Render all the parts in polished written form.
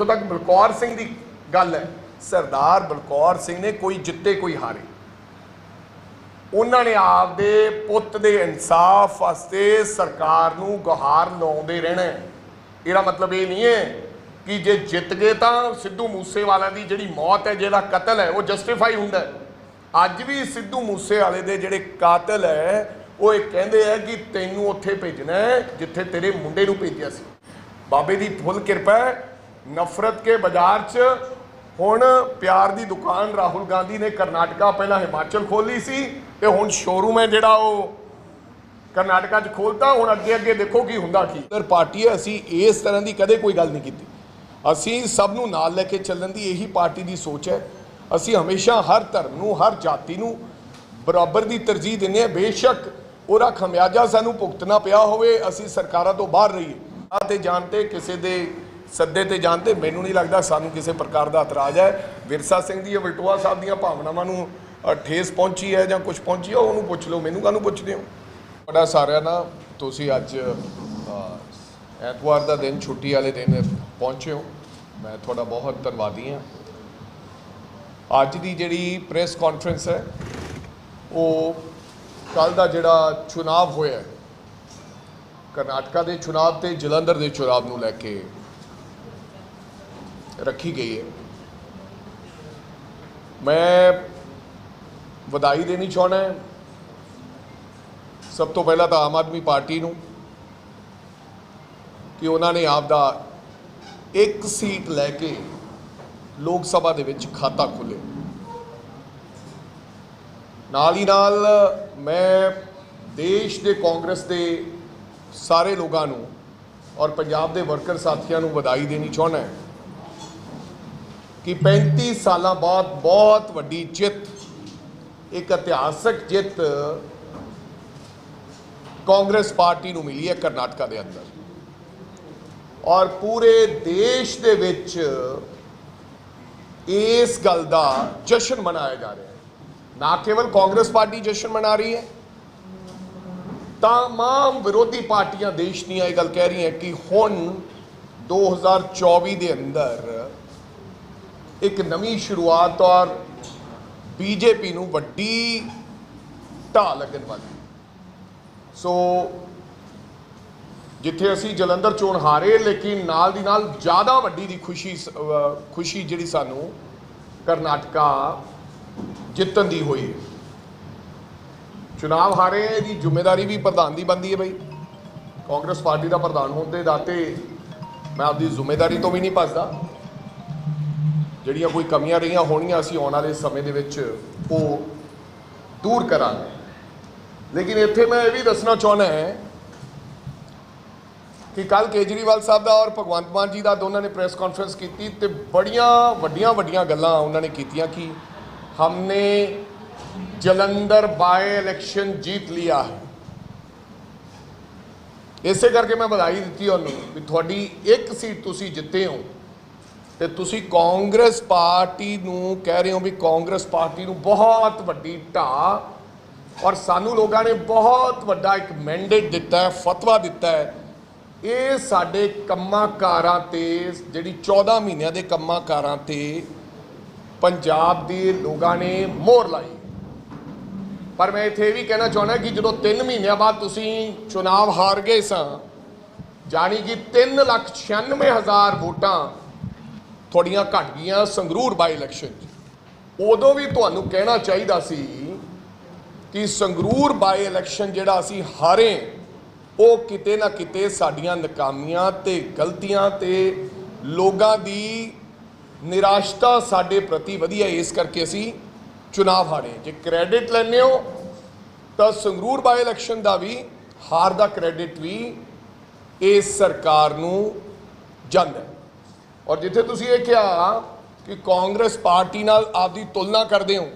जितों तक बलकौर सिंह की गल है, सरदार बलकौर सिंह ने कोई जिते कोई हारे, उन्होंने आपदे पुत दे इंसाफ वास्ते सरकार नूं गुहार लाउंदे रहना है। इहदा मतलब ये नहीं है कि जे जित गए तो सिद्धू मूसेवाला की जिहड़ी मौत है, जिहड़ा कतल है, वो जस्टिफाई हुंदा है। अज भी सिद्धू मूसेवाले दे जिहड़े कातल है वो एक कहंदे है कि तैनूं उत्थे भेजना है जिथे तेरे मुंडे नूं भेजिया सी। बाबे की फुल किरपा है, नफरत के बाजार च हुण प्यार की दुकान राहुल गांधी ने करनाटका पहला हिमाचल खोली सी, ते हुण शोरूम है जिहड़ा वो करनाटका च खोलता। हुण अगे अगे देखो की हुंदा की। इधर पार्टी है, असीं इस तरह की कदे कोई गल नहीं की। असीं सब नूं नाल लैके चलण दी यही पार्टी की सोच है। असीं हमेशा हर धर्म नूं, हर जाति नूं बराबर की तरजीह दिंदे हां। बेशक उहदा खमियाजा सानूं भुगतना पिया होवे, असीं सरकारां तो बाहर रहीए ते जानते किसी दे सद्दे ते जानते, मैनूं नहीं लगता सानूं किसी प्रकार का इतराज़ है। विरसा सिंह दी वलटोआ साहब दीआं भावनावां नूं ठेस पहुंची है जां कुछ पहुंची है, उहनूं पुछ लो, मैनूं काहनूं पुछदे हो। तुहाडा सारिआं दा तुसीं अज ऐतवार का दिन, छुट्टी वाले दिन पहुंचे हो, मैं थोड़ा बहुत धन्नवादी हाँ। अज की जिहड़ी प्रेस कॉन्फ्रेंस है वो कल का जिहड़ा चुनाव होया करनाटका के चुनाव ते जलंधर के चुनाव नूं लैके रखी गई है। मैं वधाई देनी चाहना है सब तो पहला तो आम आदमी पार्टी नूं कि उन्होंने आपदा एक सीट लैके लोक सभा दे विच खाता खुले। नाल ही नाल मैं देश के कांग्रेस के सारे लोगों नूं और पंजाब के वर्कर साथियों नूं वधाई देनी चाहना है कि 35 साल बाद बहुत वड्डी जित, एक इतिहासक जित कांग्रेस पार्टी नूं मिली है करनाटका के अंदर, और पूरे देश दे विच इस गल का जश्न मनाया जा रहा है। ना केवल कांग्रेस पार्टी जश्न मना रही है, तमाम विरोधी पार्टियां देश दी यह गल कह रही हैं कि हुण 2024 के अंदर एक नवी शुरुआत और बीजेपी नूं वड्डी ढाह लगन वाली। सो जिथे असी जलंधर चोण हारे, लेकिन नाल दी नाल ज़्यादा वड्डी दी खुशी जिहड़ी सानू करनाटका जितन दी हुई है। चुनाव हारे हैं, इसकी जिम्मेदारी भी प्रधान की बनती है। बई कांग्रेस पार्टी का प्रधान होने के नाते मैं आपकी जिम्मेदारी तो भी नहीं भजदा। जिहड़ियां कोई कमियां रही होणगियां असीं आने वाले समय दे विच वो दूर करांगे। लेकिन इत्थे मैं ये भी दसना चाहना है कि कल केजरीवाल साहब का और भगवंत मान जी का दोनों ने प्रेस कॉन्फ्रेंस की तो बड़ियां वड्डियां वड्डियां गल्लां उन्होंने कीतियां कि हमने जलंधर बाय इलैक्शन जीत लिया है। इसे करके मैं बधाई दी उन्होंने भी थोड़ी एक सीट तुसी जिते हो, तो तुसी कांग्रेस पार्टी नूं कह रहे हो भी कांग्रेस पार्टी नूं बहुत वड्डी ढाह, और सानू लोगों ने बहुत वड्डा एक मैंडेट दिता है, फतवा दिता है। ये साडे कम्मां कारां ते जिहड़ी 14 महीनों के कम्मां कारां ते पंजाब के लोगों ने मोहर लाई। पर मैं इत्थे भी कहना चाहना कि जो 3 महीनों बाद तुसी चुनाव हार गए सा, जानी कि 3,96,000 वोटां थोड़ियां घट गई संगरूर बाई इलैक्शन। उदों भी तुहानूं कहना चाहिए सी कि संगरूर बाई इलैक्शन जिहड़ा असीं हारे, वो किते ना किते साडियां नाकामियां ते गलतियां ते लोगों की निराशता साडे प्रति वधिया, इस करके असीं चुनाव हारे। जे क्रैडिट लैने हो तो संगरूर बाई इलैक्शन का भी हार का क्रैडिट भी इस सरकार नूं जांदा है। और जिथे तुसीं ये कहा कि कांग्रेस पार्टी नाल आपकी तुलना करते हो,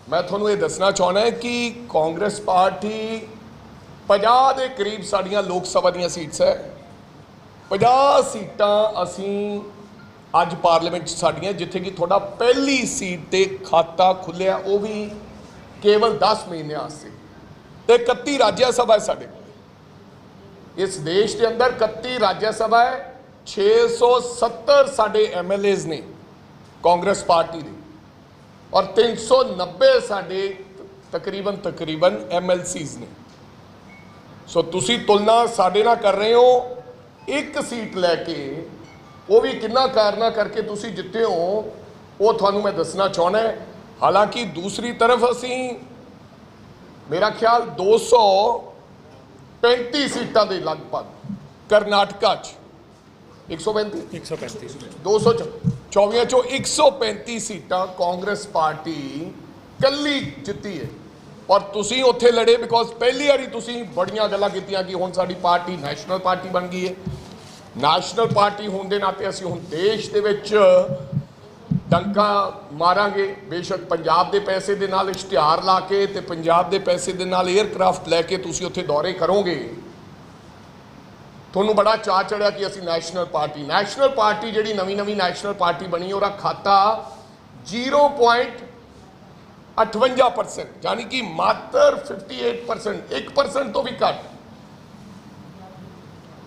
मैं तुहानूं ये दसना चाहना है कि कांग्रेस पार्टी 50 के करीब साड़ियाँ लोक सभा दी सीट्स है। 50 सीटां असीं अज पार्लीमेंट साड़ियाँ जिथे कि थोड़ा पहली सीट ते खाता खुलिया, वो भी केवल 10 महीने वास्ते। तो 31 राज्य सभा है साढ़े। इस देश के अंदर 31 राज्य सभा है, 670 साडे MLAs ने कांग्रेस पार्टी दे और 390 साडे तकरीबन MLCs ने। सो तुसी तुलना साडे नाल कर रहे हो, एक सीट लैके वो भी कितना कारना करके तुसी जिते हो, वो थानू मैं दसना चाहना है। हालांकि दूसरी तरफ असी मेरा ख्याल 235 सीटां दे लगभग करनाटका 135 224 चो 135 सीटां कांग्रेस पार्टी कल्ली जित्ती है। और तुसी उत्थे लड़े बिकॉज पहली बारी तुसी बड़ियां गल्लां कीतियां कि हुण साडी पार्टी नैशनल पार्टी बन गई है। नैशनल पार्टी होने के नाते असीं हुण देश दे विच डंका मारांगे। बेशक पंजाब के पैसे दे नाल इश्तिहार ला के ते पंजाब के पैसे दे नाल एयरक्राफ्ट लैके तुसीं उत्थे दौरे करोगे। तुहानूं बड़ा चाह चढ़िया कि असीं नैशनल पार्टी जिहड़ी नवीं नैशनल पार्टी बनी उहदा खाता 0.58%, यानी कि मात्र 58%, 1% तो भी घट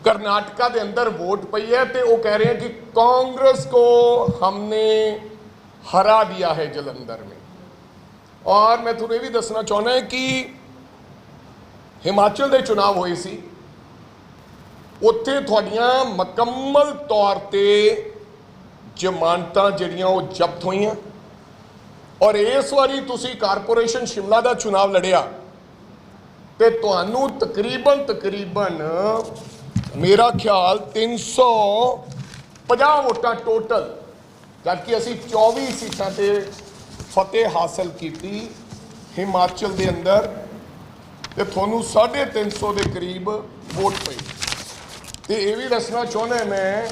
कर्नाटका के अंदर वोट पई है। तो वो कह रहे हैं कि कांग्रेस को हमने हरा दिया है जलंधर में। और मैं तुम्हें भी दसना चाहना है कि हिमाचल के चुनाव होए सी, उत्थे थोड़ियां मुकम्मल तौर पे जमानतां जिहड़ियां वो जब्त होईयां। और इस बारी तुसी कारपोरेशन शिमला का चुनाव लड़िया तो तुहानूं तकरीबन मेरा ख्याल 350 वोटां टोटल, जबकि असी 24 सीटां ते फतेह हासिल की हिमाचल के अंदर, तो थानू 350 के करीब वोट पई। तो ये भी दसना चाहना है मैं,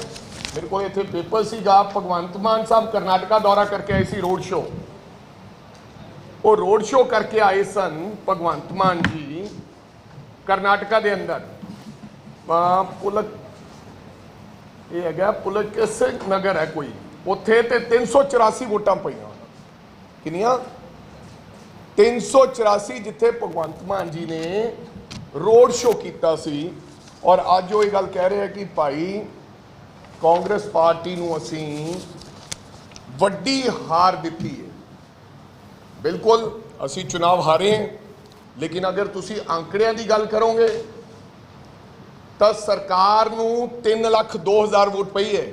मेरे को इत्थे पेपर सीगा, भगवंत मान साहब कर्नाटका दौरा करके आए सी, रोड शो। वो रोड शो करके आए सन भगवंत मान जी कर्नाटका के अंदर पुलक नगर है कोई, उत्थे ते 384 वोटां पईयां। किनियां? 384 जिथे भगवंत मान जी ने रोड शो किया सी। और अज वो गल कह रहे हैं कि भाई कांग्रेस पार्टी नूं असीं वड्डी हार दिती है। बिल्कुल असी चुनाव हारे हैं, लेकिन अगर तुसी आंकड़ियां की गल करोगे तो सरकार नूं 3,02,000 वोट पई है,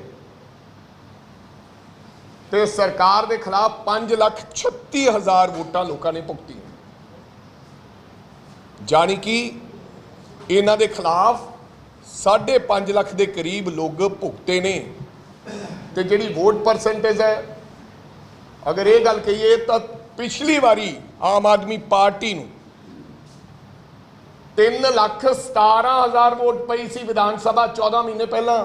तो सरकार के खिलाफ 5,36,000 वोटां लोगों ने भुगती, जानी कि इन्हां दे खिलाफ 5.5 लाख के करीब लोग भुगते ने। तो जिहड़ी वोट परसेंटेज है, अगर ये गल कहिए तो पिछली बारी आम आदमी पार्टी नूं 3,17,000 वोट पई सी विधान सभा 14 महीने पहला।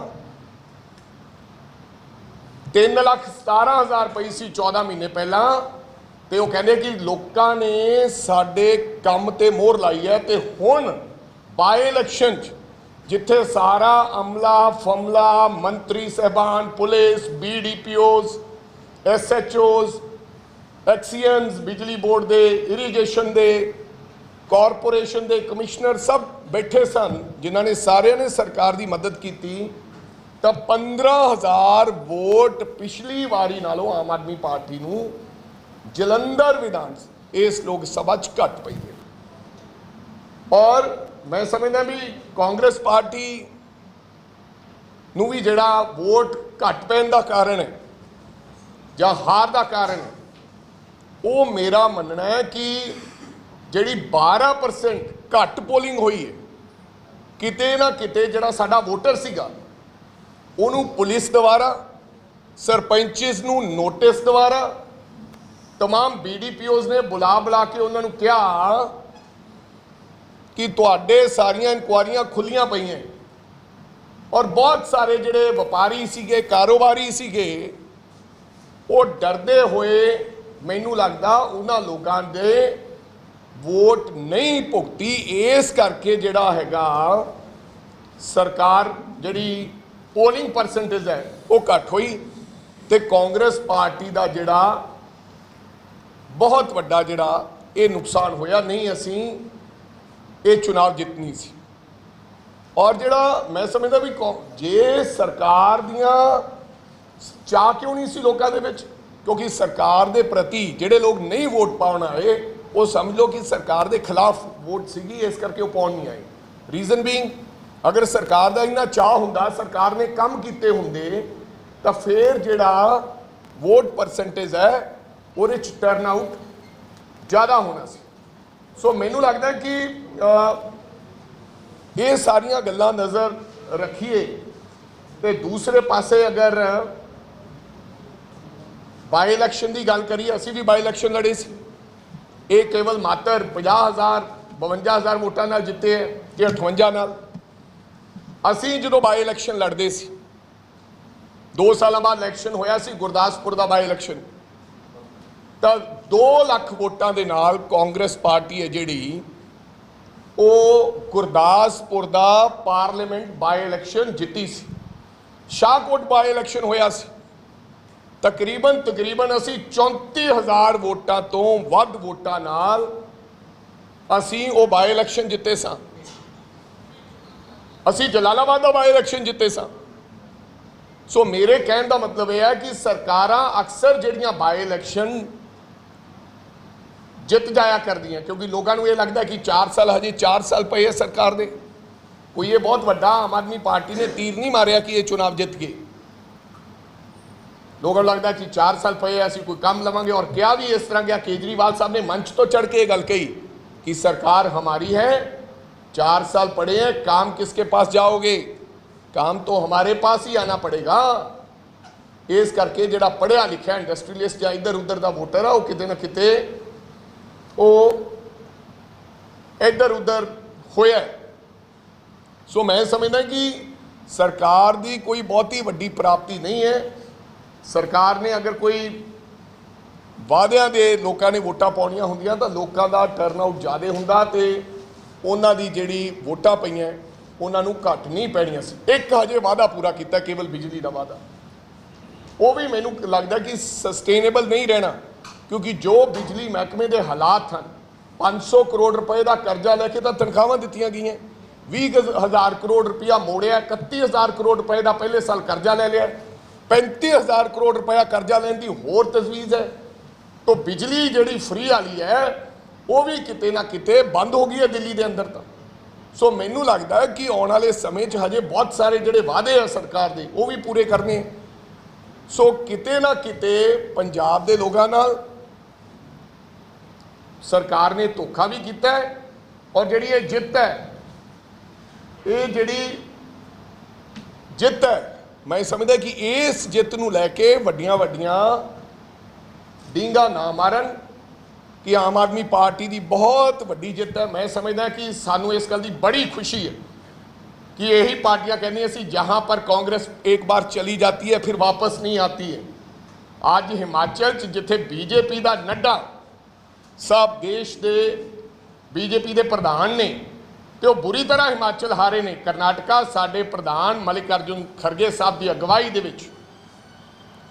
3,17,000 पई सी 14 महीने पहला। तो वो कहते कि लोगों ने साडे काम ते मोहर लाई है। तो हुण बाय इलैक्शन जिथे सारा अमला फमला मंत्री साहबान, पुलिस, BDPOs, SHOs, एक्सीएंस, बिजली बोर्ड दे, इरीगेशन दे, कॉरपोरेशन दे कमिश्नर सब बैठे सन, जिन्होंने सारे ने सरकार की मदद की। तो 15,000 वोट पिछली वारी नालों आम आदमी पार्टी नूं जलंधर विधान इस लोक सभा घट पई है। और मैं समझदा भी कांग्रेस पार्टी नूं भी जिहड़ा वोट घट पैण दा कारण है जां हार दा कारण है, वो मेरा मनना है कि जिहड़ी 12% घट पोलिंग हुई है, किते ना किते जिहड़ा साडा वोटर सीगा उहनूं पुलिस द्वारा, सरपंचिस नूं नोटिस द्वारा, तमाम BDPOs ने बुला के उन्होंने कहा कि तुहाडे सारियां इंक्वायरियां खुलियां पईयां। और बहुत सारे जिहड़े व्यापारी सीगे, कारोबारी सीगे, वो डरदे हुए मैनू लगदा उन्हां लोगों दे वोट नहीं भुगती। इस करके जिहड़ा हैगा सरकार जिहड़ी पोलिंग परसेंटेज है वो घट हुई। तो कांग्रेस पार्टी का जिहड़ा बहुत वड्डा जिहड़ा ये नुकसान होया। नहीं असीं ये चुनाव जितनी सी। और ਜਿਹੜਾ मैं समझदा भी जे सरकार दियां चाह क्यों नहीं सी लोगों दे विच, क्योंकि सरकार दे प्रति ਜਿਹੜੇ लोग नहीं वोट पाउण आए वो समझ लो कि सरकार के खिलाफ वोट सीगी, इस करके वो पाउण नहीं आए। रीजन बीइंग अगर सरकार का इन्ना चाह हुंदा, सरकार ने काम कीते हुंदे तो फिर जिहड़ा वोट परसेंटेज है ਉਹਦੇ ਚ टर्न आउट ज़्यादा होना सी। सो मैनू लगता है कि ये सारिया गल्लां नज़र रखिए तो दूसरे पासे अगर बाई इलैक्शन की गल करिए, असी भी बाई इलैक्शन लड़े सी, ये केवल मात्र 50,000 52,000 वोटां नाल जिते है कि 58 नाल। असी जो बाई इलैक्शन लड़ते सी 2 साल बाद इलैक्शन होया सी गुरदासपुर का बाई इलैक्शन, तो 2 ਲੱਖ वोटां दे नाल कांग्रेस पार्टी है जिहड़ी वो गुरदासपुर का पार्लीमेंट बाई इलैक्शन जिती सी। शाहकोट बाई इलैक्शन होया सी, तकरीबन असी 34,000 वोटां तो वध वोटां नाल असी वो बाई इलैक्शन जिते सां। असी जलालाबाद का बाई इलैक्शन जिते सां। सो मेरे कहने का मतलब यह है कि सरकारां अक्सर जिहड़ियां बाई इलैक्शन जित जाया कर दियां, क्योंकि लोगों को यह लगता है कि 4 साल हजे 4 साल पे है सरकार दे, कोई ये बहुत वड्डा आम आदमी पार्टी ने तीर नहीं मारिया कि ये चुनाव जित गए। लोगों को लगता है कि 4 साल पे असीं कोई काम लवांगे, और क्या भी इस तरह क्या केजरीवाल साहब ने मंच तो चढ़ के गल कही कि सरकार हमारी है, 4 साल पड़े हैं, काम किसके पास जाओगे, काम तो हमारे पास ही आना पड़ेगा। इस करके जिहड़ा पढ़िया लिखा इंडस्ट्रीलिस्ट या इधर उधर का वोटर है वो किते ना किते वो इधर उधर होया। सो मैं समझदा कि सरकार की कोई बहुत ही वड्डी प्राप्ति नहीं है। सरकार ने अगर कोई वादियां दे लोगों ने वोटां पाउणियां हुंदियां तो लोगों का टर्न आउट ज़्यादा हुंदा ते उन्हां दी जिहड़ी वोटां पईयां उन्हां नूं घट नहीं पैणियां सी। एक हजे वादा पूरा किया केवल बिजली का वादा, वो भी मैनूं लगदा कि सस्टेनेबल नहीं रहना, क्योंकि जो बिजली महकमे के हालात हैं 500 करोड़ रुपए का करजा लैके तो तनख्वाहां दित्तियां गईयां, 20,000 करोड़ रुपया मोड़िया, 31,000 करोड़ रुपए का पहले साल करजा ले लिया, 35,000 करोड़ रुपया करजा लैण दी होर तजवीज़ है। तो बिजली जिहड़ी फ्री वाली है वो भी किते ना किते बंद हो गई है दिल्ली के अंदर। तो सो मैनू लगता है कि आने वाले समय हजे बहुत सारे जिहड़े वादे हैं सरकार के वो भी पूरे करने। सो किते ना किते पंजाब के लोगों नाल सरकार ने धोखा भी किया है, और जिहड़ी ये जित है, ये जिहड़ी जित है मैं समझदा कि इस जित नूं लैके वड्डियां वड्डियां डींगा ना मारन कि आम आदमी पार्टी की बहुत वड्डी जित है। मैं समझदा कि सानू इस गल की बड़ी खुशी है कि यही पार्टियां कहनी सी जहां पर कांग्रेस एक बार चली जाती है फिर वापस नहीं आती है। आज हिमाचल जिथे बीजेपी का नड्डा साहब देश के बीजेपी के प्रधान ने तो बुरी तरह हिमाचल हारे ने। करनाटका साडे प्रधान मल्लिकार्जुन खड़गे साहब की अगवाई दे विच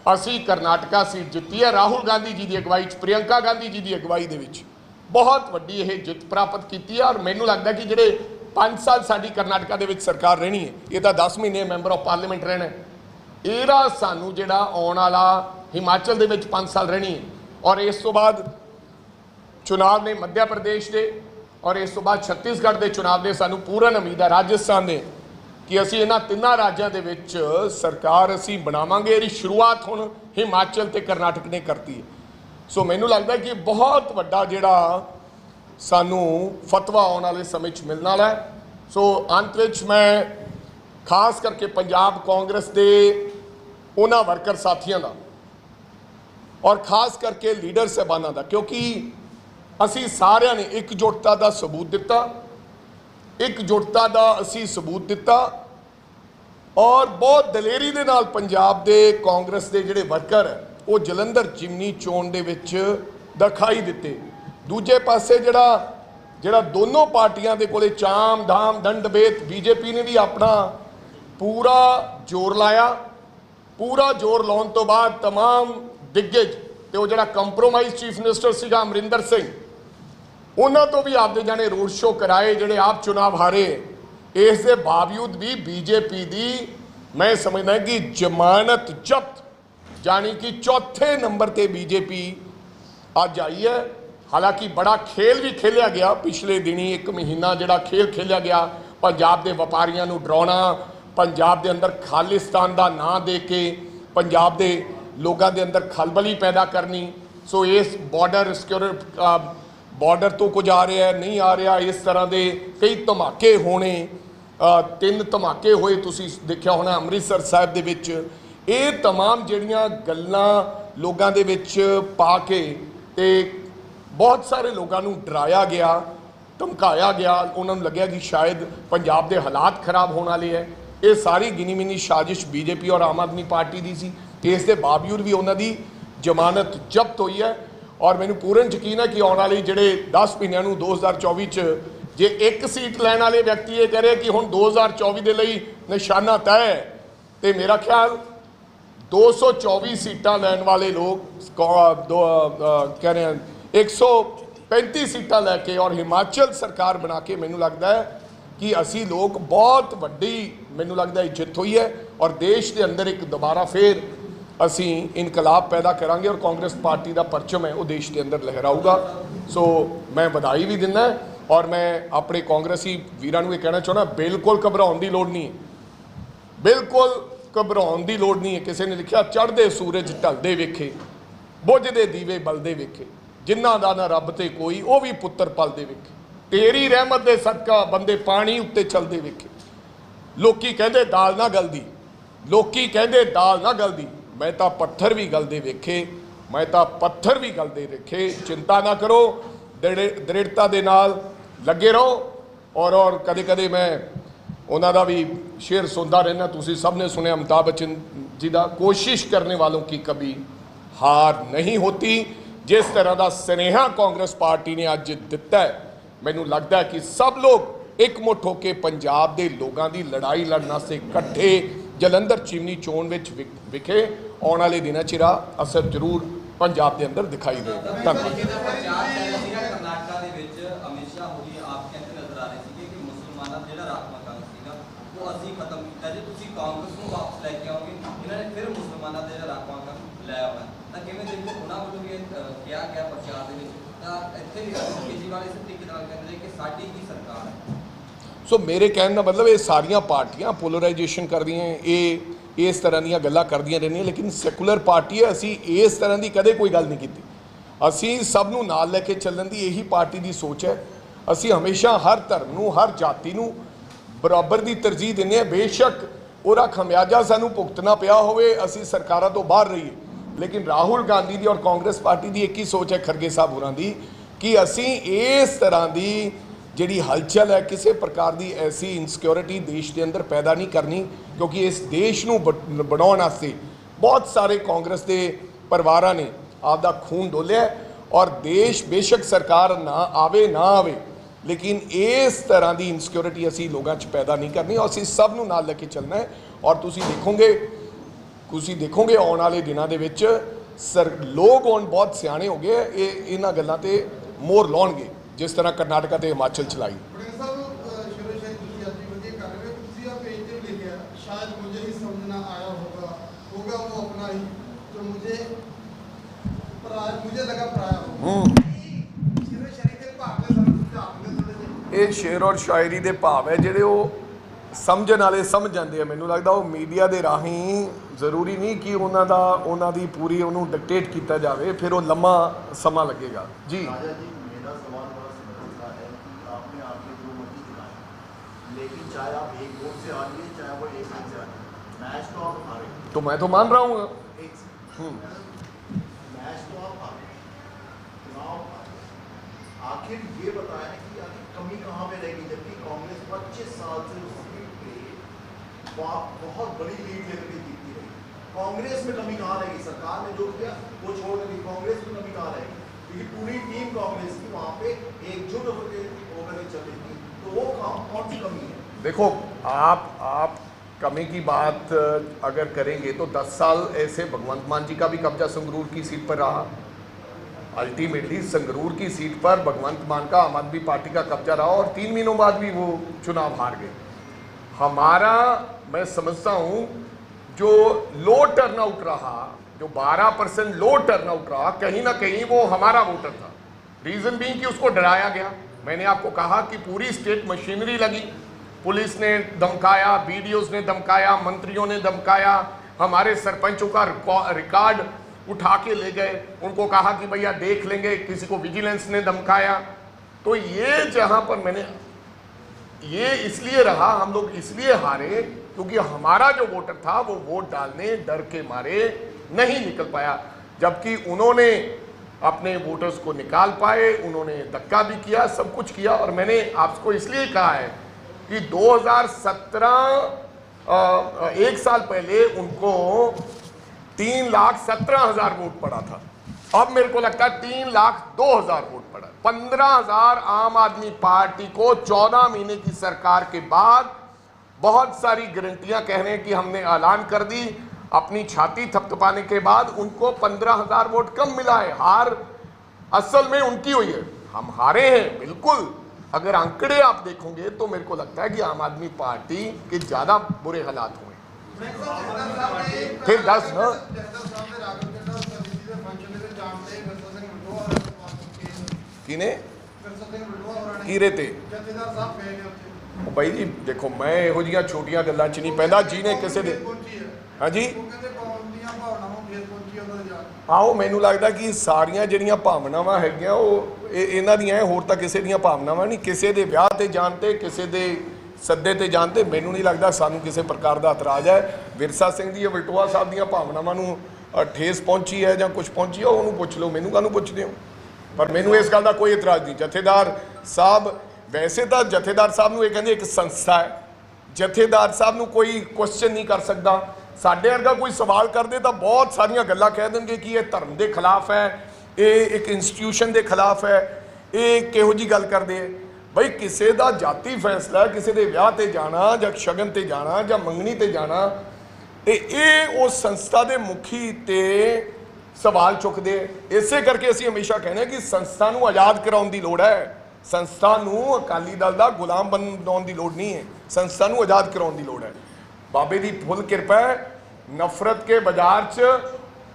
असी करनाटका सीट जिती है, राहुल गांधी जी की अगवाई प्रियंका गांधी जी की अगवाई दे विच बहुत वड्डी यह जित प्राप्त की है। और मैनू लगता कि जिहड़े 5 साल साडी करनाटका दे विच सरकार रहनी है, ये तो 10 महीने मैंबर ऑफ पार्लीमेंट रहना है, इहदा सानू जिहड़ा आउण वाला हिमाचल दे विच 5 साल रहनी है। और इस तो बाद चुनाव ने मध्य प्रदेश के और इस तो बाद छत्तीसगढ़ के चुनाव के सानू पूर्ण उम्मीद है राजस्थान ने कि असी इन्हां तिन्नां राज्यों के विच सरकार असी बनावांगे। इहदी शुरुआत हुण हिमाचल ते कर्नाटक ने करती है। सो मैनू लगता कि बहुत वड्डा जिहड़ा सानू फतवा आने वाले समय मिलने वाला है। सो अंत विच मैं खास करके पंजाब कांग्रेस के उन्हां वर्कर साथियों का और खास करके लीडर साहबाना का, क्योंकि असी सारिया ने एकजुटता का सबूत दिता, एकजुटता का असी सबूत दिता और बहुत दलेरी दे नाल पंजाब के कांग्रेस के जिहड़े वर्कर है वो जलंधर चिमनी चोण दे विच दिखाई दिते। दूजे पासे जिहड़ा दोनों पार्टियां दे कोले चाम धाम दंड भेद बीजेपी ने भी अपना पूरा जोर लाया। पूरा जोर लाने तो बाद तमाम दिग्गज तो वो जिहड़ा कंप्रोमाइज चीफ मिनिस्टर सीगा अमरिंदर सिंह उन्होंने तो भी आपदे जाने रोड शो कराए, जिहड़े आप चुनाव हारे इस दे बावजूद भी बीजेपी दी मैं समझदा कि जमानत जब्त, यानी कि चौथे नंबर ते बीजेपी अज आई है। हालांकि बड़ा खेल भी खेलिया गया पिछले दिनी, एक महीना जिहड़ा खेल खेलिया गया पंजाब के व्यापारियों को डराउणा, पंजाब के अंदर खालिस्तान का नां दे के पंजाब के लोगों के अंदर खलबली पैदा करनी। सो इस बॉर्डर तो कुछ आ रहा है नहीं आ रहा, इस तरह के कई धमाके होने, 3 धमाके होए तुसीं देखिया होना अमृतसर साहिब दे विच। ये तमाम जिहड़ियां गल्लां लोगों दे विच पा के ते बहुत सारे लोगों को डराया गया, धमकाया गया, उन्होंने लग्या कि शायद पंजाब के हालात खराब होने वाले है। ये सारी गिनी मिनी साजिश बीजेपी और आम आदमी पार्टी की सी। इसके बावजूद भी उन्होंने जमानत जब्त हुई है और मैनूं पूर्ण यकीन है कि आने वाले जिहड़े 10 महीनों 2024 च जे एक सीट लैण वाले व्यक्ति ये कह रहे कि हुण 2024 के लिए निशाना तय है, तो मेरा ख्याल 224 सीटां लैण वाले लोग कह रहे हैं 135 सीटां लैके और हिमाचल सरकार बना के मैनूं लगता है कि असी लोग बहुत वड्डी मैनूं लगता है जित हुई है और देश के अंदर एक दोबारा फिर असी इनकलाब पैदा करांगे और कांग्रेस पार्टी का परचम है वो देश के अंदर लहराऊगा। सो मैं बधाई भी दिना और मैं अपने कांग्रेसी वीरां नूं ये कहना चाहुंदा, बिल्कुल घबराउण की लोड़ नहीं है, बिल्कुल घबराउण की लोड़ नहीं है। किसी ने लिखा चढ़दे सूरज ढलदे वेखे, बुझदे दीवे बलदे वेखे, जिन्हां दा ना रब ते कोई वो भी पुत्र पलदे वेखे, तेरी रहमत दे सदका बंदे पानी उत्ते चलदे वेखे। लोकी कहंदे दाल ना गलदी, लोकी कहंदे दाल ना गलदी, मैं तां पत्थर भी गलदे वेखे, मैं तां पत्थर भी गलदे वेखे। चिंता ना करो, दृढ़ता दे नाल लगे रहो। और कदे कदे मैं उन्हां दा भी शेर सुनता रहना, तुसीं सब ने सुने अमिताभ बच्चन जी का, कोशिश करने वालों की कभी हार नहीं होती। जिस तरह का स्नेहा कांग्रेस पार्टी ने अज दिता है, मैनूं लगता है कि सब लोग एकमुठ होकर पंजाब के लोगों की लड़ाई लड़न वास्ते इकट्ठे जलंधर चिमनी चोण विखे आने वाले दिनों च असर जरूर पंजाब के अंदर दिखाई देगा। धन्यवाद। सो मेरे कहने का मतलब ये सारिया पार्टियां पोलराइजेशन कर दी हैं, ये इस तरह दी गल्लां करदियां रहंदियां, लेकिन सैकुलर पार्टी है, असी इस तरह की कदे कोई गल नहीं की। असी सब नूं नाल लैके चलण दी यही पार्टी की सोच है। असी हमेशा हर धर्म नूं, हर जाति नूं बराबर की तरजीह दिंदे हैं। बेशक उहदा खमियाजा सानूं भुगतना पिया होवे, असी सरकारां तो बाहर रहीए, लेकिन राहुल गांधी की और कांग्रेस पार्टी की एक ही सोच है, खड़गे साहब होरां दी, कि असी इस तरह की जिहड़ी हलचल है, किसी प्रकार की ऐसी इनसिक्योरिटी देश के अंदर पैदा नहीं करनी, क्योंकि इस देश नूं बनाउण वास्ते बहुत सारे कांग्रेस के परिवारां ने आपदा खून डोलिया और देश बेशक सरकार ना आवे ना आवे, लेकिन इस तरह की इनसिक्योरिटी असी लोगों च पैदा नहीं करनी और असी सब नूं नाल लेके चलना है। और तुसी देखोगे आने वाले दिनों के विच लोग हुण बहुत सियाणे हो गए, इन्हां गल्लां ते मोहर लाउणगे, जिस तरह कर्नाटका ते हिमाचल चलाई। ये शेर और शायरी के भाव है जिहड़े वो समझण वाले समझ जाते हैं। मैनूं लगदा वो मीडिया के राहीं जरूरी नहीं कि उन्हां दी पूरी उन्होंने डिक्टेट किया जाए, फिर वो लम्मा समा लगेगा। जी लेकिन चाहे आप एक वोट से हारिए, चाहे वो एक वोट से हारिए, मैच तो आप हारे, तो मैं तो मान रहा हूँ मैच तो आप हारे, चुनाव हारे। आखिर ये बताएं कि आखिर कमी कहाँ पे रहेगी, जबकि कांग्रेस 25 साल से उस सीट पे बहुत बड़ी लीड लेकर के जीतती रही। कांग्रेस में कमी कहाँ रहेगी? सरकार ने जो किया वो छोड़ देगी, कांग्रेस में कमी कहाँ रहेगी? क्योंकि पूरी टीम कांग्रेस की वहाँ पे एकजुट होकर चल रही थी, तो वो कौन सी कमी है? देखो आप कमी की बात अगर करेंगे तो 10 साल ऐसे भगवंत मान जी का भी कब्जा संगरूर की सीट पर रहा। अल्टीमेटली संगरूर की सीट पर भगवंत मान का आम आदमी पार्टी का कब्जा रहा और 3 महीनों बाद भी वो चुनाव हार गए। हमारा, मैं समझता हूं जो लो टर्नआउट रहा, जो 12% लो टर्नआउट रहा, कहीं ना कहीं वो हमारा वोटर था। रीजन बीइंग कि उसको डराया गया। मैंने आपको कहा कि पूरी स्टेट मशीनरी लगी, पुलिस ने धमकाया, बीडीओज ने धमकाया, मंत्रियों ने धमकाया, हमारे सरपंचों का रिकॉर्ड उठा के ले गए, उनको कहा कि भैया देख लेंगे, किसी को विजिलेंस ने धमकाया। तो ये जहां पर मैंने ये इसलिए रहा, हम लोग इसलिए हारे क्योंकि हमारा जो वोटर था वो वोट डालने डर के मारे नहीं निकल पाया, जबकि उन्होंने अपने वोटर्स को निकाल पाए, उन्होंने धक्का भी किया, सब कुछ किया। और मैंने आपको इसलिए कहा है कि 2017 एक साल पहले उनको 3,17,000 वोट पड़ा था, अब मेरे को लगता है 3,02,000 वोट पड़ा। 15,000 आम आदमी पार्टी को 14 महीने की सरकार के बाद बहुत सारी गारंटियां कह रहे हैं कि हमने ऐलान कर दी, अपनी छाती थपथपाने के बाद उनको 15,000 वोट कम मिला है। हार असल में उनकी हुई है, हम हारे हैं बिल्कुल। अगर आंकड़े आप देखोगे तो मेरे को लगता है कि आम आदमी पार्टी के ज्यादा बुरे हालात हुए। फिर 10 ना किने की रहे थे भाई जी। देखो मैं ਇਹੋ ਜਿਹੀਆਂ ਛੋਟੀਆਂ ਗੱਲਾਂ 'ਚ ਨਹੀਂ ਪੈਂਦਾ, ਜਿਹਨੇ ਕਿਸੇ ਦੇ ਹਾਂਜੀ ਆਓ, ਮੈਨੂੰ ਲੱਗਦਾ ਕਿ ਸਾਰੀਆਂ ਜਿਹੜੀਆਂ ਭਾਵਨਾਵਾਂ ਹੈਗੀਆਂ ਉਹ ਇਹਨਾਂ ਦੀਆਂ, ਹੋਰ ਤਾਂ ਕਿਸੇ ਦੀਆਂ ਭਾਵਨਾਵਾਂ ਨਹੀਂ। ਕਿਸੇ ਦੇ ਵਿਆਹ ਤੇ ਜਾਣ ਤੇ, ਕਿਸੇ ਦੇ ਸੱਦੇ ਤੇ ਜਾਣ ਤੇ ਮੈਨੂੰ ਨਹੀਂ ਲੱਗਦਾ ਸਾਨੂੰ ਕਿਸੇ ਪ੍ਰਕਾਰ ਦਾ ਇਤਰਾਜ਼ ਹੈ। ਵਿਰਸਾ ਸਿੰਘ ਦੀ ਵਲਟੋਆ ਸਾਹਿਬ ਦੀਆਂ ਭਾਵਨਾਵਾਂ ਨੂੰ ਠੇਸ ਪਹੁੰਚੀ ਹੈ ਜਾਂ ਕੁਝ ਪਹੁੰਚੀ ਹੈ, ਉਹਨੂੰ ਪੁੱਛ ਲਓ, ਮੈਨੂੰ ਕਾਹਨੂੰ ਪੁੱਛਦੇ ਹੋ। ਪਰ ਮੈਨੂੰ ਇਸ ਗੱਲ ਦਾ ਕੋਈ ਇਤਰਾਜ਼ ਨਹੀਂ। ਜਥੇਦਾਰ ਸਾਹਿਬ, ਵੈਸੇ ਤਾਂ ਜਥੇਦਾਰ ਸਾਹਿਬ ਨੂੰ ਇਹ ਕਹਿੰਦੇ ਇੱਕ ਸੰਸਥਾ ਹੈ, ਜਥੇਦਾਰ ਸਾਹਿਬ ਨੂੰ ਕੋਈ ਕੁਐਸਚਨ ਨਹੀਂ ਕਰ ਸਕਦਾ। ਸਾਡੇ ਵਰਗਾ ਕੋਈ ਸਵਾਲ ਕਰਦੇ ਤਾਂ ਬਹੁਤ ਸਾਰੀਆਂ ਗੱਲਾਂ ਕਹਿ ਦੇਣਗੇ ਕਿ ਇਹ ਧਰਮ ਦੇ ਖਿਲਾਫ ਹੈ, ਇਹ ਇੱਕ ਇੰਸਟੀਟਿਊਸ਼ਨ ਦੇ ਖਿਲਾਫ ਹੈ, ਇਹ ਕਿਹੋ ਜੀ ਗੱਲ ਕਰਦੇ ਹੈ। ਬਈ ਕਿਸੇ ਦਾ ਜਾਤੀ ਫੈਸਲਾ, ਕਿਸੇ ਦੇ ਵਿਆਹ ਤੇ ਜਾਣਾ ਜਾਂ ਸ਼ਗਨ ਤੇ ਜਾਣਾ ਜਾਂ ਮੰਗਣੀ ਤੇ ਜਾਣਾ, ਤੇ ਇਹ ਉਸ ਸੰਸਥਾ ਦੇ ਮੁਖੀ ਤੇ ਸਵਾਲ ਚੁੱਕਦੇ। ਇਸੇ ਕਰਕੇ ਅਸੀਂ ਹਮੇਸ਼ਾ ਕਹਿੰਦੇ ਕਿ ਸੰਸਥਾ ਨੂੰ ਆਜ਼ਾਦ ਕਰਾਉਣ ਦੀ ਲੋੜ ਹੈ। ਸੰਸਥਾ ਨੂੰ ਅਕਾਲੀ ਦਲ ਦਾ ਗੁਲਾਮ ਬਣਾਉਣ ਦੀ ਲੋੜ ਨਹੀਂ ਹੈ, ਸੰਸਥਾ ਨੂੰ ਆਜ਼ਾਦ ਕਰਾਉਣ ਦੀ ਲੋੜ ਹੈ। ਬਾਬੇ ਦੀ ਫੁੱਲ ਕਿਰਪਾ ਹੈ, ਨਫ਼ਰਤ ਕੇ ਬਾਜ਼ਾਰ 'ਚ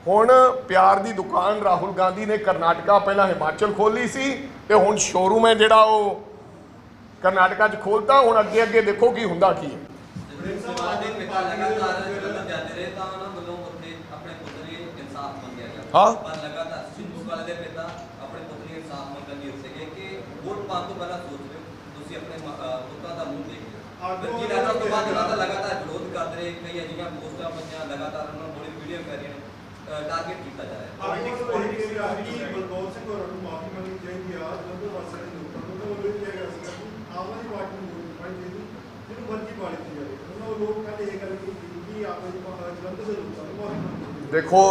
ਹੁਣ ਪਿਆਰ ਦੀ ਦੁਕਾਨ ਰਾਹੁਲ ਗਾਂਧੀ ਨੇ ਕਰਨਾਟਕਾ, ਪਹਿਲਾਂ ਹਿਮਾਚਲ ਖੋਲ੍ਹੀ ਸੀ ਤੇ ਹੁਣ ਸ਼ੋਰੂਮ ਹੈ ਜਿਹੜਾ ਉਹ ਕਰਨਾਟਕਾ 'ਚ ਖੋਲ੍ਹਤਾ। ਹੁਣ ਅੱਗੇ ਅੱਗੇ ਦੇਖੋ ਕੀ ਹੁੰਦਾ ਕੀ ਹੈ। हाँ पर लगातार सिद्धू वाले दे पिता अपने पुत्री के साथ मंगन नहीं सके कि वोट पाने तो पहला सोच रहे तुसी अपने पुत्रा दा मुंह देख लियो बल्कि राजा तो बाद लगातार विरोध करते रहे। कई अजिया पोस्टां पंजा लगातार उन्होंने बड़ी वीडियो कर रहे हैं, टारगेट किया जा रहा है। बलकौर सिंह और माफी मंगनी चाहिए आज जब वासे के लोगों को वो किया गया आम आदमी पार्टी ਨੂੰ ਵੋਟ ਪਾਈ ਜੀ ਜਿਹਨੂੰ ਮਰਜ਼ੀ ਪਾ ਲਈ ਜਾਵੇ। ਉਹਨਾਂ ਲੋਕ ਕਹਿੰਦੇ ਇਹ ਗੱਲ ਕਿ ਆਪ ਜੀ ਜਲੰਧਰ ਦੇ ਲੋਕਾਂ ਨੂੰ ਮਾਫੀ ਦੇਖੋ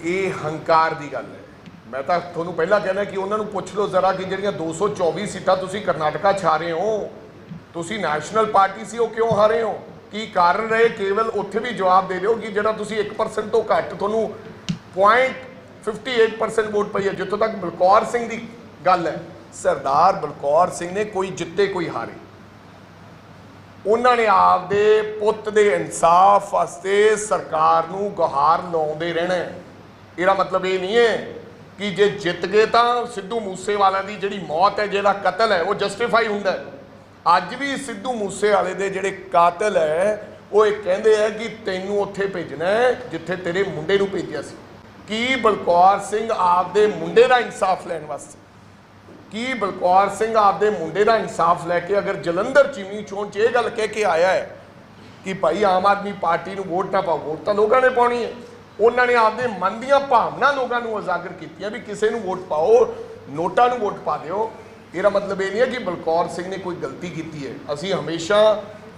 ਇਹ ਹੰਕਾਰ ਦੀ ਗੱਲ ਹੈ। ਮੈਂ ਤਾਂ ਤੁਹਾਨੂੰ ਪਹਿਲਾਂ ਕਹਿੰਦਾ ਕਿ ਉਹਨਾਂ ਨੂੰ ਪੁੱਛ ਲਓ ਜ਼ਰਾ ਕਿ ਜਿਹੜੀਆਂ 224 ਸੀਟਾਂ ਤੁਸੀਂ ਕਰਨਾਟਕਾ 'ਚ ਹਾਰੇ ਹੋ, ਤੁਸੀਂ ਨੈਸ਼ਨਲ ਪਾਰਟੀ ਸੀ, ਉਹ ਕਿਉਂ ਹਾਰੇ ਹੋ, ਕੀ ਕਾਰਨ ਰਹੇ। ਕੇਵਲ ਉੱਥੇ ਵੀ ਜਵਾਬ ਦੇ ਦਿਓ ਕਿ ਜਿਹੜਾ ਤੁਸੀਂ 1% ਤੋਂ ਘੱਟ, ਤੁਹਾਨੂੰ 0.58% ਵੋਟ ਪਈ ਹੈ। ਜਿੱਥੋਂ ਤੱਕ ਬਲਕੌਰ ਸਿੰਘ ਦੀ ਗੱਲ ਹੈ, ਸਰਦਾਰ ਬਲਕੌਰ ਸਿੰਘ ਨੇ ਕੋਈ ਜਿੱਤੇ ਕੋਈ ਹਾਰੇ, ਉਹਨਾਂ ਨੇ ਆਪਦੇ ਪੁੱਤ ਦੇ ਇਨਸਾਫ ਵਾਸਤੇ ਸਰਕਾਰ ਨੂੰ ਗੁਹਾਰ ਲਾਉਂਦੇ ਰਹਿਣਾ। ਇਹਦਾ ਮਤਲਬ ਇਹ ਨਹੀਂ ਹੈ ਕਿ ਜੇ ਜਿੱਤ ਗਏ ਤਾਂ ਸਿੱਧੂ ਮੂਸੇਵਾਲਾ ਦੀ ਜਿਹੜੀ ਮੌਤ ਹੈ, ਜਿਹੜਾ ਕਤਲ ਹੈ, ਉਹ ਜਸਟੀਫਾਈ ਹੁੰਦਾ। ਅੱਜ ਵੀ ਸਿੱਧੂ ਮੂਸੇਵਾਲੇ ਦੇ ਜਿਹੜੇ ਕਾਤਲ ਹੈ ਉਹ ਇਹ ਕਹਿੰਦੇ ਆ ਕਿ ਤੈਨੂੰ ਉੱਥੇ ਭੇਜਣਾ ਹੈ ਜਿੱਥੇ ਤੇਰੇ ਮੁੰਡੇ ਨੂੰ ਭੇਜਿਆ ਸੀ। ਕੀ ਬਲਕੌਰ ਸਿੰਘ ਆਪਦੇ ਮੁੰਡੇ ਦਾ ਇਨਸਾਫ ਲੈਣ ਵਾਸਤੇ, ਕੀ ਬਲਕੌਰ ਸਿੰਘ ਆਪਦੇ ਮੁੰਡੇ ਦਾ ਇਨਸਾਫ ਲੈ ਕੇ ਅਗਰ ਜਲੰਧਰ ਚੀਮਨੀ ਚੋਣ 'ਚ ਇਹ ਗੱਲ ਕਹਿ ਕੇ ਆਇਆ ਹੈ ਕਿ ਭਾਈ ਆਮ ਆਦਮੀ ਪਾਰਟੀ ਨੂੰ ਵੋਟ ਨਾ ਪਾਓ, ਵੋਟ ਤਾਂ ਲੋਕਾਂ ਨੇ ਪਾਉਣੀ ਹੈ। ਉਹਨਾਂ ਨੇ ਆਪਦੇ ਮਨ ਦੀਆਂ ਭਾਵਨਾ ਲੋਕਾਂ ਨੂੰ ਉਜਾਗਰ ਕੀਤੀਆਂ ਵੀ ਕਿਸੇ ਨੂੰ ਵੋਟ ਪਾਓ, ਨੋਟਾਂ ਨੂੰ ਵੋਟ ਪਾ ਦਿਓ। ਇਹਦਾ ਮਤਲਬ ਇਹ ਨਹੀਂ ਹੈ ਕਿ ਬਲਕੌਰ ਸਿੰਘ ਨੇ ਕੋਈ ਗਲਤੀ ਕੀਤੀ ਹੈ। ਅਸੀਂ ਹਮੇਸ਼ਾ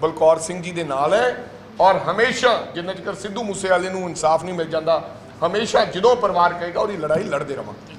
ਬਲਕੌਰ ਸਿੰਘ ਜੀ ਦੇ ਨਾਲ ਹੈ ਔਰ ਹਮੇਸ਼ਾ ਜਿੰਨਾ ਚਿਰ ਸਿੱਧੂ ਮੂਸੇਵਾਲੇ ਨੂੰ ਇਨਸਾਫ ਨਹੀਂ ਮਿਲ ਜਾਂਦਾ, ਹਮੇਸ਼ਾ ਜਦੋਂ ਪਰਿਵਾਰ ਕਹੇਗਾ ਉਹਦੀ ਲੜਾਈ ਲੜਦੇ ਰਵਾਂਗੇ।